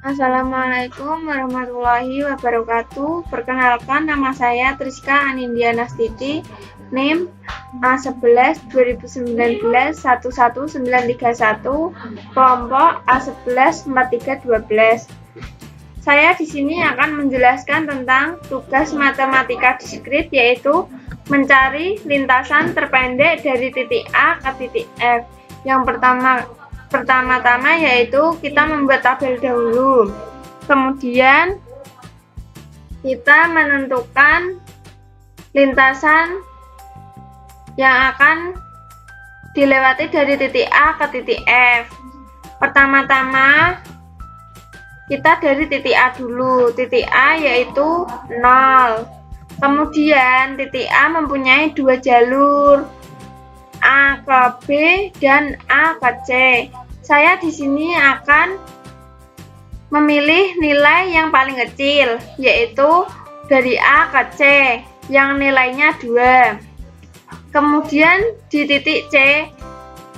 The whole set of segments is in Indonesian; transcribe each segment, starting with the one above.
Assalamualaikum warahmatullahi wabarakatuh. Perkenalkan, nama saya Triska Anindya Nastiti, NIM A11 2019 11931, kelompok A11 4312. Saya di sini akan menjelaskan tentang tugas matematika diskrit, yaitu mencari lintasan terpendek dari titik A ke titik F. Yang pertama-tama yaitu kita membuat tabel dahulu. Kemudian kita menentukan lintasan yang akan dilewati dari titik A ke titik F. Pertama-tama kita dari titik A dulu. Titik A yaitu 0. Kemudian titik A mempunyai dua jalur, A ke B dan A ke C. Saya di sini akan memilih nilai yang paling kecil, yaitu dari A ke C, yang nilainya 2. Kemudian di titik C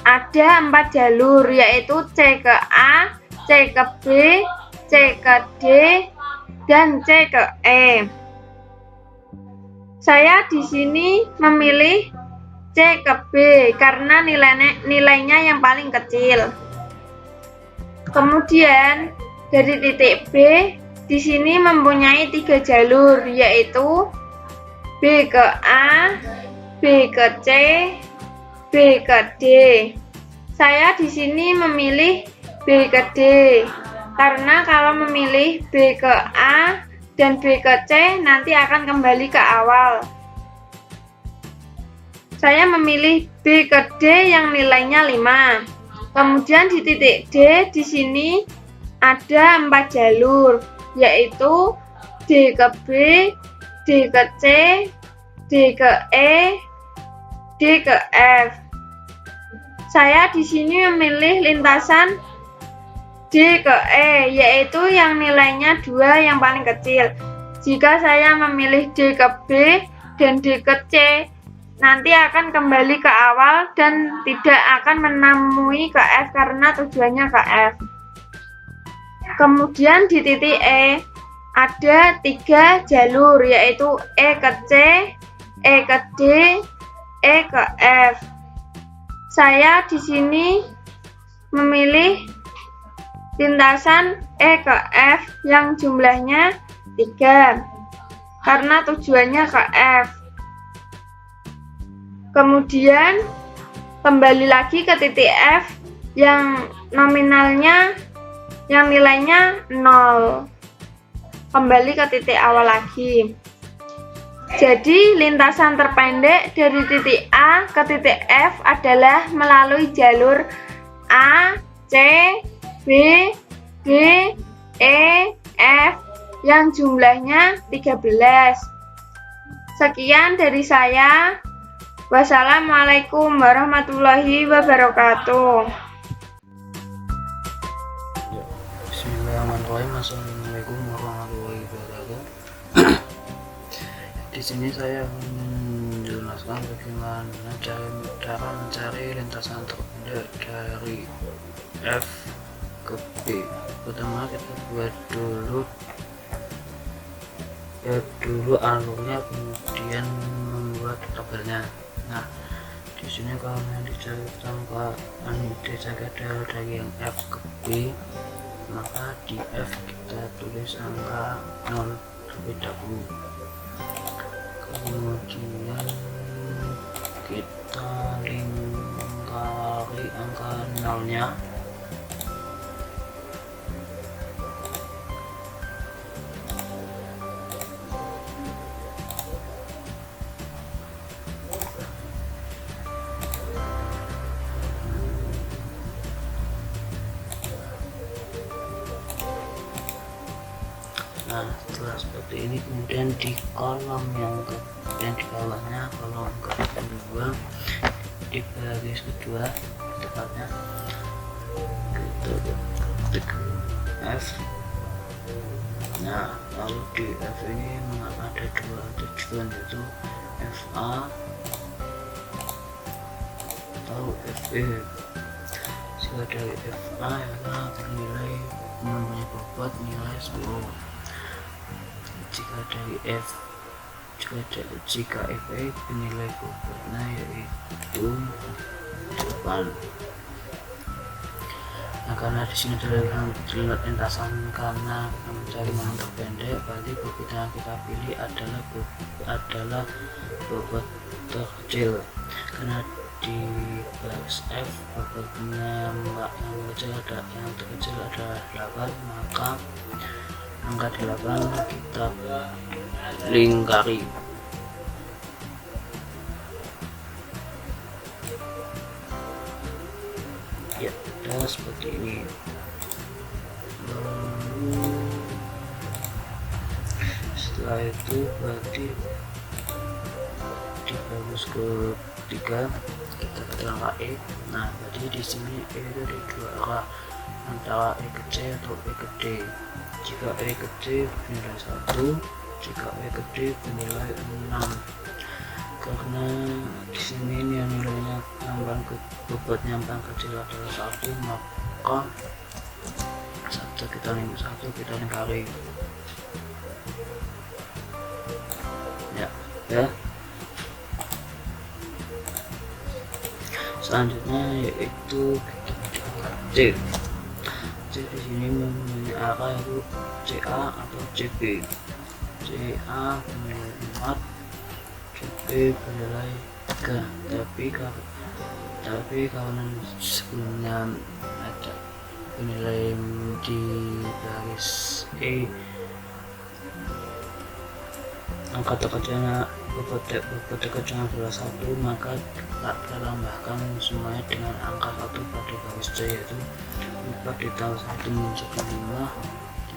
ada 4 jalur, yaitu C ke A, C ke B, C ke D, dan C ke E. Saya di sini memilih C ke B karena nilainya yang paling kecil. Kemudian dari titik B di sini mempunyai 3 jalur, yaitu B ke A, B ke C, B ke D. Saya di sini memilih B ke D karena kalau memilih B ke A dan B ke C nanti akan kembali ke awal. Saya memilih B ke D yang nilainya 5. Kemudian di titik D di sini ada 4 jalur, yaitu D ke B, D ke C, D ke E, D ke F. Saya di sini memilih lintasan D ke E, yaitu yang nilainya 2 yang paling kecil. Jika saya memilih D ke B dan D ke C, nanti akan kembali ke awal dan tidak akan menemui ke F karena tujuannya ke F. Kemudian di titik E ada 3 jalur, yaitu E ke C, E ke D, E ke F. Saya di sini memilih lintasan E ke F yang jumlahnya 3 karena tujuannya ke F. Kemudian kembali lagi ke titik F yang nominalnya yang nilainya 0. Kembali ke titik awal lagi. Jadi lintasan terpendek dari titik A ke titik F adalah melalui jalur A, C, B, D, E, F yang jumlahnya 13. Sekian dari saya. Wassalamualaikum warahmatullahi wabarakatuh. Bismillahirrahmanirrahim. Assalamualaikum warahmatullahi wabarakatuh. Di sini saya menjelaskan bagaimana cara mencari lintasan terpendek dari F ke B. Pertama kita buat dulu alurnya, kemudian membuat tabelnya. Nah, di sini kalau yang dicari dari yang F ke B, maka di F kita tulis angka 0 terlebih dahulu. Kemudian kita lingkari angka 0-nya. Nah, setelah seperti ini, kemudian di kolom yang di bawahnya, kolom kedua, di baris kedua tepatnya kita ketik F. Nah, lalu di F ini ada 2 tujuan, yaitu FA atau FE. Jika dari FA ya bernilai mempunyai bobot nilai 10. Jika dari F jika F nilai bobotnya yaitu 8. Nah, karena di sini adalah lintasan karena kita mencari mana terpendek, berarti bobot yang kita pilih adalah bobot terkecil. Karena di baris F bobotnya yang terkecil adalah 8, maka angka 8 kita lingkari. Ya, udah seperti ini. Setelah itu berarti di baris ketiga kita ke angka E. Nah, berarti di sini E itu ada dua arah, antara E ke C atau E ke D. Jika E ke C bernilai 1, jika E ke D bernilai 6. Karena di sini yang nilainya bobotnya yang paling kecil adalah 1, maka kita lingkari. Ya. Selanjutnya yaitu C. C di sini mempunyai arah yaitu CA atau CB. CA bernilai 4, CB bernilai 3. Tapi karena sebelumnya ada nilai di garis E, angka terkecilnya bobot terkecilnya adalah 1, maka kita tambahkan semuanya dengan angka 1 pada garis C, yaitu 4 ditambah 1 menjadi 5,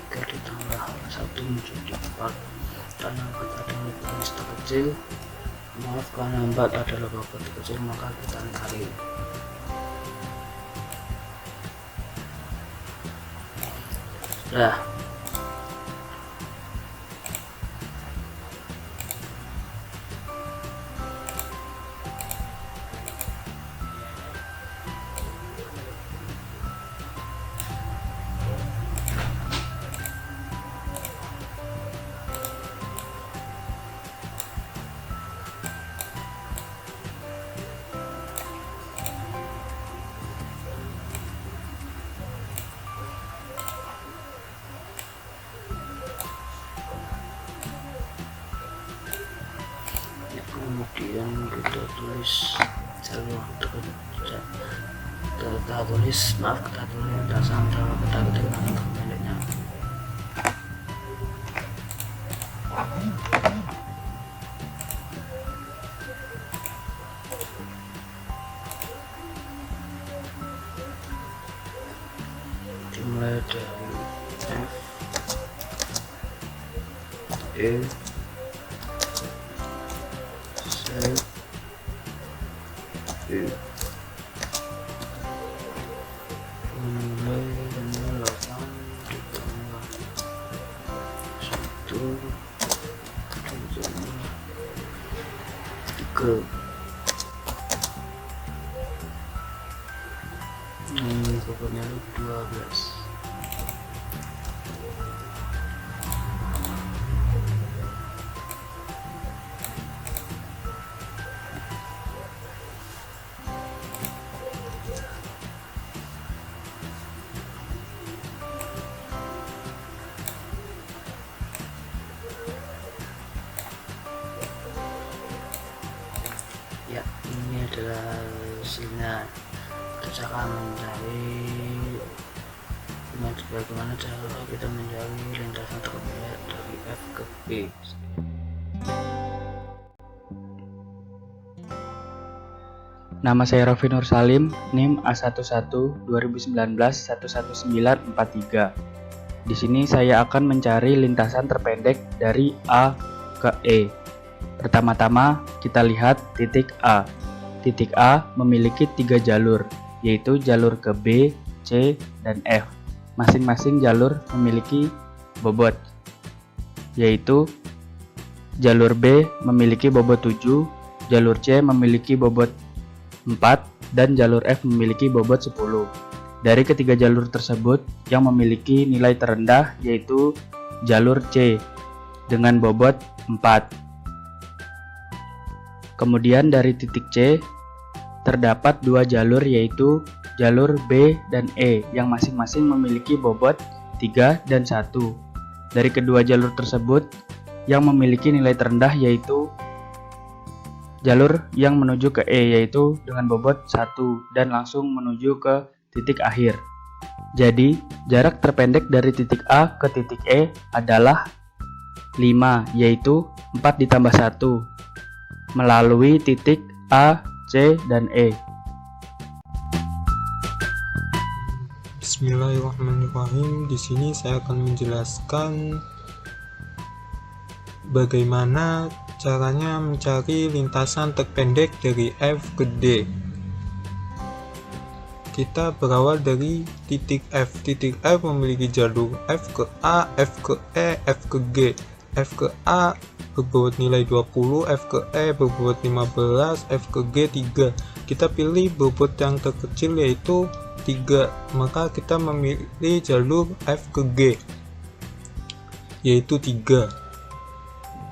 3 ditambah 1 menjadi 4. Karena 4 adalah garis terkecil, karena 4 adalah bobot terkecil, maka kita lingkari. Sudah. Kemudian kita tulis lintasan antara peta ketegangan terpendeknya. Dimulai dari F, E, mulai 8 ditambah 1 3. Pokoknya 12. Ya, ini adalah hasilnya. Cara mencari bagaimana cara kita mencari lintasan terpendek dari F ke B. Nama saya Raffi Nur Salim, NIM A11-2019-11943. Di sini saya akan mencari lintasan terpendek dari A ke E. Pertama-tama kita lihat titik A. Titik A memiliki 3 jalur, yaitu jalur ke B, C, dan F. Masing-masing jalur memiliki bobot, yaitu jalur B memiliki bobot 7, jalur C memiliki bobot 4, dan jalur F memiliki bobot 10. Dari ketiga jalur tersebut, yang memiliki nilai terendah yaitu jalur C dengan bobot 4. Kemudian dari titik C, terdapat dua jalur yaitu jalur B dan E yang masing-masing memiliki bobot 3 dan 1. Dari kedua jalur tersebut, yang memiliki nilai terendah yaitu jalur yang menuju ke E yaitu dengan bobot 1 dan langsung menuju ke titik akhir. Jadi, jarak terpendek dari titik A ke titik E adalah 5, yaitu 4 ditambah 1, melalui titik A, C, dan E. Bismillahirrahmanirrahim. Di sini saya akan menjelaskan bagaimana caranya mencari lintasan terpendek dari F ke D. Kita berawal dari titik F. Titik F memiliki jalur F ke A, F ke E, F ke G. F ke A berbobot nilai 20, F ke E berbobot 15, F ke G 3. Kita pilih bobot yang terkecil yaitu 3, maka kita memilih jalur F ke G yaitu 3.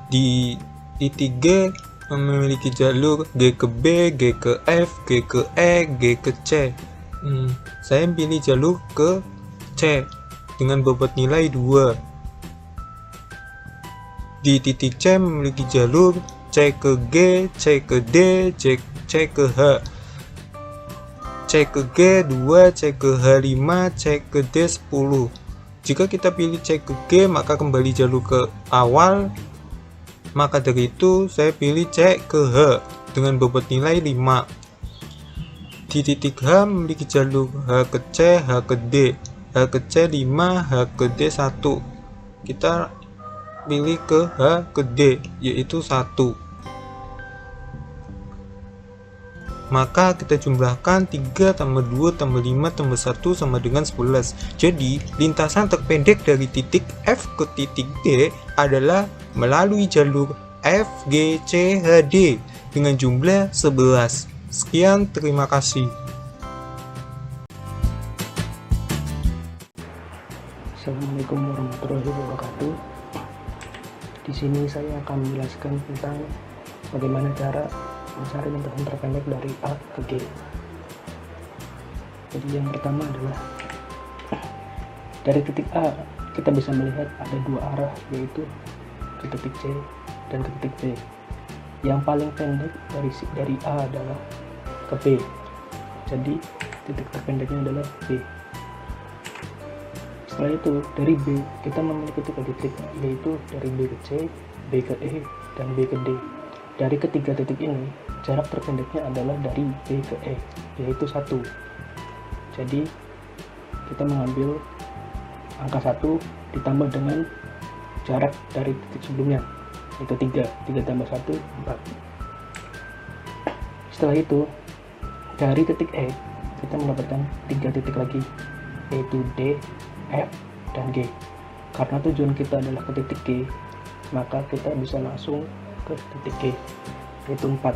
Di titik G memiliki jalur G ke B, G ke F, G ke E, G ke C. Saya pilih jalur ke C dengan bobot nilai 2. Di titik C memiliki jalur C ke G, C ke D, C ke H. C ke G 2, C ke H 5, C ke D 10. Jika kita pilih C ke G, maka kembali jalur ke awal. Maka dari itu saya pilih C ke H dengan bobot nilai 5. Di titik H memiliki jalur H ke C, H ke D. H ke C 5, H ke D 1. Kita pilih ke H ke D yaitu 1. Maka kita jumlahkan 3 tambah 2 tambah 5 tambah 1 sama dengan 11. Jadi lintasan terpendek dari titik F ke titik D adalah melalui jalur F, G, C, H, D dengan jumlah 11. Sekian, terima kasih. Assalamualaikum warahmatullahi wabarakatuh. Di sini saya akan menjelaskan tentang bagaimana cara mencari lintasan terpendek dari A ke G. Jadi yang pertama adalah dari titik A kita bisa melihat ada dua arah, yaitu ke titik C dan ke titik B. Yang paling pendek dari A adalah ke B. Jadi titik terpendeknya adalah B. Setelah itu dari B kita memiliki tiga titik, yaitu dari B ke C, B ke E, dan B ke D. Dari ketiga titik ini jarak terpendeknya adalah dari B ke E, yaitu 1. Jadi kita mengambil angka 1 ditambah dengan jarak dari titik sebelumnya, yaitu 3 tambah 1, 4. Setelah itu dari titik E kita mendapatkan 3 titik lagi, yaitu D, F, dan G. Karena tujuan kita adalah ke titik G, maka kita bisa langsung ke titik G, yaitu 4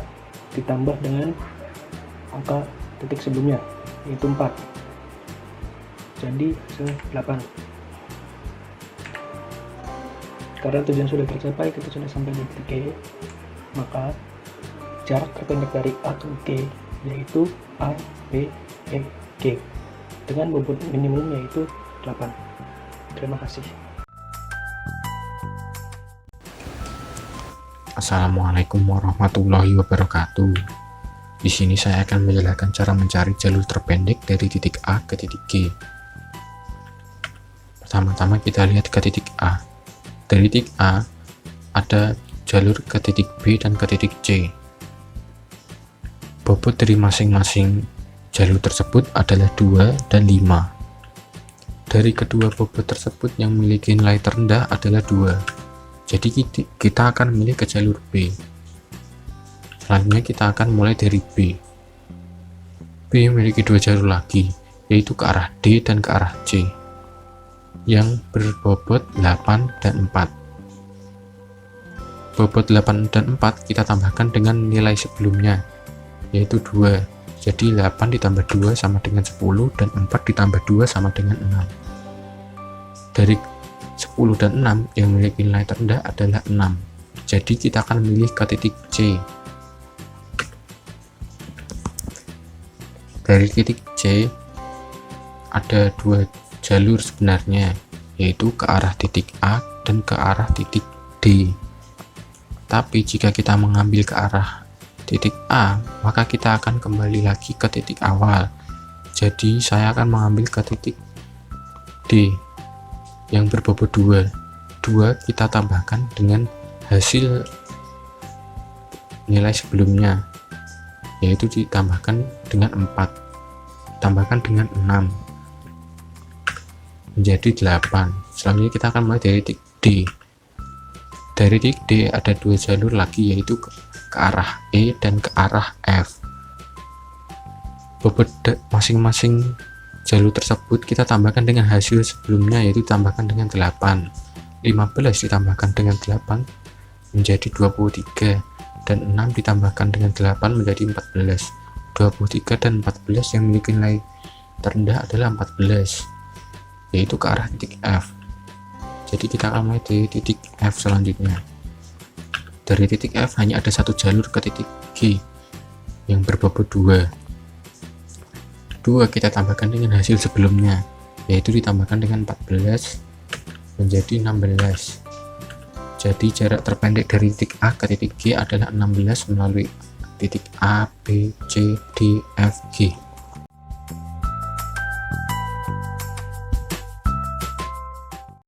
ditambah dengan angka titik sebelumnya, yaitu 4. Jadi 8. Karena tujuan sudah tercapai, kita sudah sampai di titik G, maka jarak terpendek dari A ke G yaitu A, B, E, G dengan bobot minimum yaitu 8. Terima kasih. Assalamualaikum warahmatullahi wabarakatuh. Di sini saya akan menjelaskan cara mencari jalur terpendek dari titik A ke titik G. Pertama-tama kita lihat ke titik A. Dari titik A ada jalur ke titik B dan ke titik C. Bobot dari masing-masing jalur tersebut adalah 2 dan 5. Dari kedua bobot tersebut yang memiliki nilai terendah adalah 2. Jadi kita akan memilih ke jalur B. Selanjutnya kita akan mulai dari B. B memiliki 2 jalur lagi, yaitu ke arah D dan ke arah C, yang berbobot 8 dan 4. Bobot 8 dan 4 kita tambahkan dengan nilai sebelumnya, yaitu 2. Jadi 8 ditambah 2 sama dengan 10 dan 4 ditambah 2 sama dengan 6. Dari 10 dan 6 yang memiliki nilai terendah adalah 6. Jadi kita akan memilih ke titik C. Dari titik C ada dua jalur sebenarnya, yaitu ke arah titik A dan ke arah titik D. Tapi jika kita mengambil ke arah titik A, maka kita akan kembali lagi ke titik awal. Jadi saya akan mengambil ke titik D yang berbobot 2. 2 kita tambahkan dengan hasil nilai sebelumnya, yaitu ditambahkan dengan 4, tambahkan dengan 6, menjadi 8. Selanjutnya kita akan mulai dari titik D. Dari titik D ada dua jalur lagi, yaitu ke arah E dan ke arah F. Bobot masing-masing jalur tersebut kita tambahkan dengan hasil sebelumnya, yaitu tambahkan dengan 8. 15 ditambahkan dengan 8 menjadi 23, dan 6 ditambahkan dengan 8 menjadi 14. 23 dan 14 yang memiliki nilai terendah adalah 14, yaitu ke arah titik F. Jadi kita akan mulai dari titik F selanjutnya. Dari titik F hanya ada satu jalur ke titik G yang berbobot 2. 2 kita tambahkan dengan hasil sebelumnya, yaitu ditambahkan dengan 14 menjadi 16. Jadi jarak terpendek dari titik A ke titik G adalah 16 melalui titik A, B, C, D, F, G.